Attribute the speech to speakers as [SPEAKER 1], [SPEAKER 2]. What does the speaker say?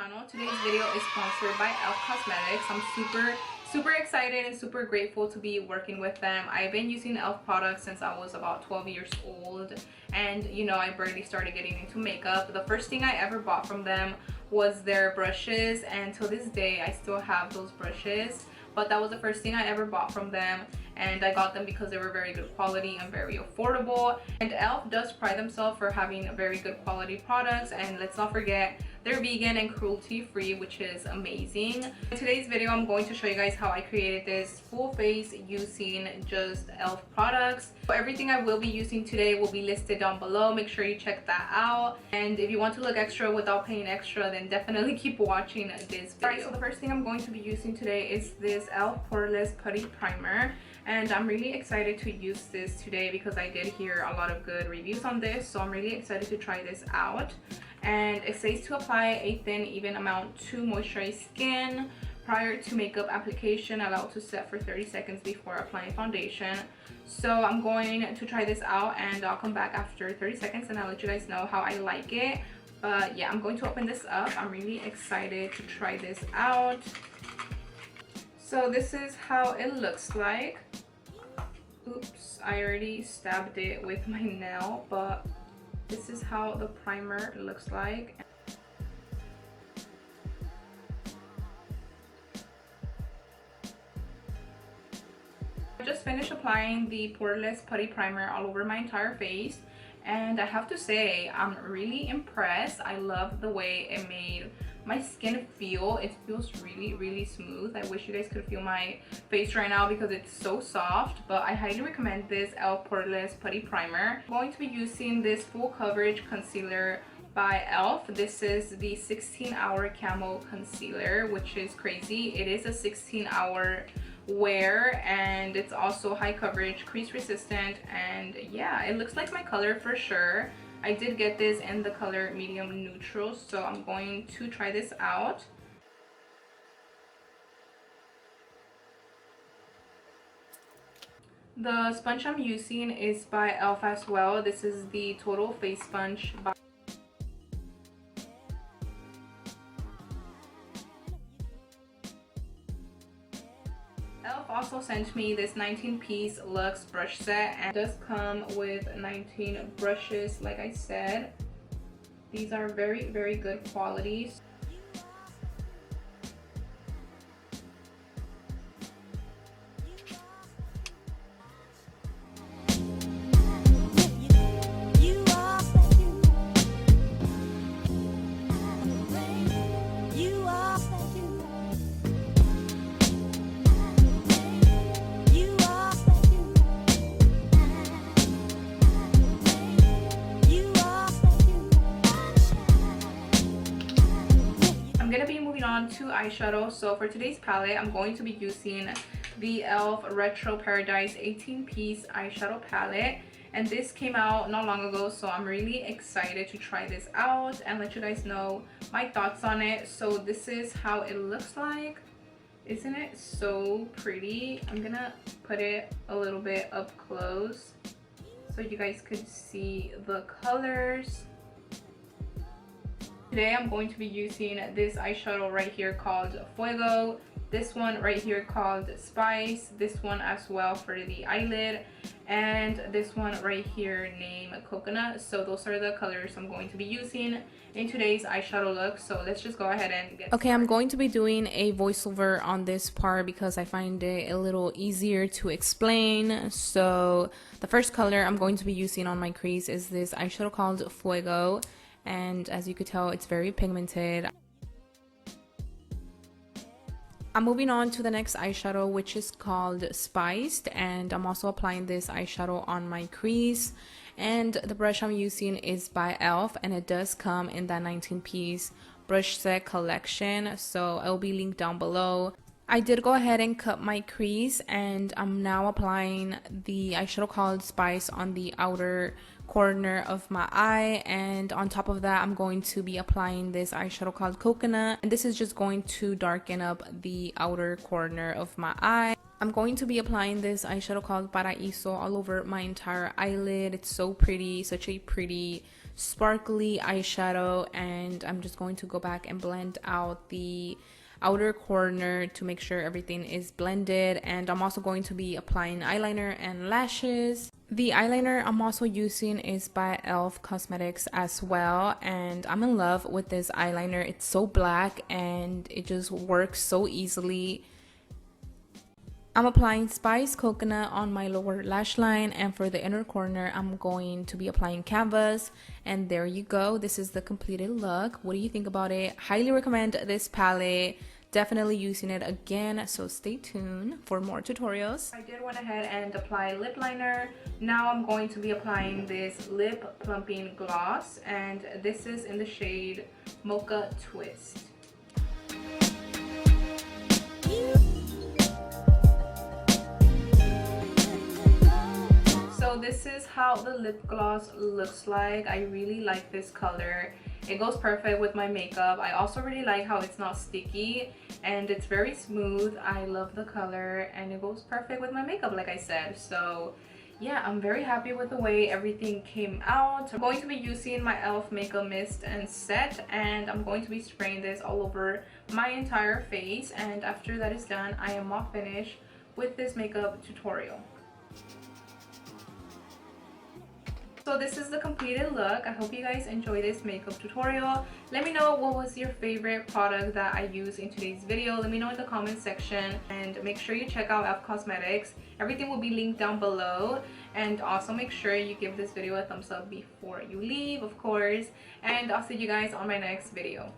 [SPEAKER 1] channel. Today's video is sponsored by E.L.F Cosmetics. I'm super excited and super grateful to be working with them. I've been using E.L.F products since I was about 12 years old, and you know, I barely started getting into makeup. The first thing I ever bought from them was their brushes, and till this day I still have those brushes. But that was the first thing I ever bought from them, and I got them because they were very good quality and very affordable. And E.L.F does pride themselves for having very good quality products, and let's not forget they're vegan and cruelty free, which is amazing. In today's video, I'm going to show you guys how I created this full face using just E.L.F products. So everything I will be using today will be listed down below. Make sure you check that out, and if you want to look extra without paying extra, then definitely keep watching this video. Alright, so the first thing I'm going to be using today is this E.L.F poreless putty primer, and I'm really excited to use this today because I did hear a lot of good reviews on this, so I'm really excited to try this out. And it says to apply a thin even amount to moisturized skin prior to makeup application, allowed to set for 30 seconds before applying foundation. So I'm going to try this out, and I'll come back after 30 seconds and I'll let you guys know how I like it. But yeah, I'm going to open this up. I'm really excited to try this out. So this is how it looks like. Oops, I already stabbed it with my nail, but this is how the primer looks like. I just finished applying the poreless putty primer all over my entire face, and I have to say I'm really impressed. I love the way it made my skin feel. It feels really smooth. I wish you guys could feel my face right now because it's so soft, but I highly recommend this E.L.F poreless putty primer. I'm going to be using this full coverage concealer by E.L.F. This is the 16-hour camo concealer, which is crazy. It is a 16-hour wear, and it's also high coverage, crease resistant, and yeah, it looks like my color for sure. I did get this in the color medium neutral, so I'm going to try this out. The sponge I'm using is by E.L.F as well. This is the Total Face Sponge by E.L.F also sent me this 19-piece luxe brush set, and it does come with 19 brushes. Like I said, these are very good quality. On to eyeshadow. So for today's palette, I'm going to be using the E.L.F Retro Paradise 18-piece eyeshadow palette, and this came out not long ago, so I'm really excited to try this out and let you guys know my thoughts on it. So this is how it looks like. Isn't it so pretty? I'm gonna put it a little bit up close so you guys could see the colors. Today I'm going to be using this eyeshadow right here called Fuego, this one right here called Spice, this one as well for the eyelid, and this one right here named Coconut. So those are the colors I'm going to be using in today's eyeshadow look. So let's just go ahead and get started. I'm going to be doing a voiceover on this part because I find it a little easier to explain. So the first color I'm going to be using on my crease is this eyeshadow called Fuego, and as you could tell, it's very pigmented. I'm moving on to the next eyeshadow, which is called Spiced, and I'm also applying this eyeshadow on my crease. And the brush I'm using is by E.L.F, and it does come in that 19-piece brush set collection, so it will be linked down below. I did go ahead and cut my crease, and I'm now applying the eyeshadow called Spice on the outer corner of my eye, and on top of that I'm going to be applying this eyeshadow called Coconut, and this is just going to darken up the outer corner of my eye. I'm going to be applying this eyeshadow called Paraíso all over my entire eyelid. It's so pretty, such a pretty sparkly eyeshadow, and I'm just going to go back and blend out the outer corner to make sure everything is blended. And I'm also going to be applying eyeliner and lashes. The eyeliner I'm also using is by E.L.F Cosmetics as well, and I'm in love with this eyeliner. It's so black and it just works so easily. I'm applying Spice Coconut on my lower lash line, and for the inner corner I'm going to be applying Canvas. And there you go, this is the completed look. What do you think about it? Highly recommend this palette. Definitely using it again, so stay tuned for more tutorials. I did went ahead and apply lip liner. Now I'm going to be applying this lip plumping gloss, and this is in the shade Mocha Twist. So this is how the lip gloss looks like. I really like this color. It goes perfect with my makeup. I also really like how it's not sticky and it's very smooth. I love the color and it goes perfect with my makeup, like I said. So yeah, I'm very happy with the way everything came out. I'm going to be using my E.L.F makeup mist and set, and I'm going to be spraying this all over my entire face. And after that is done, I am all finished with this makeup tutorial. So this is the completed look. I hope you guys enjoyed this makeup tutorial. Let me know what was your favorite product that I used in today's video. Let me know in the comment section, and make sure you check out E.L.F Cosmetics. Everything will be linked down below, and also make sure you give this video a thumbs up before you leave, of course, and I'll see you guys on my next video.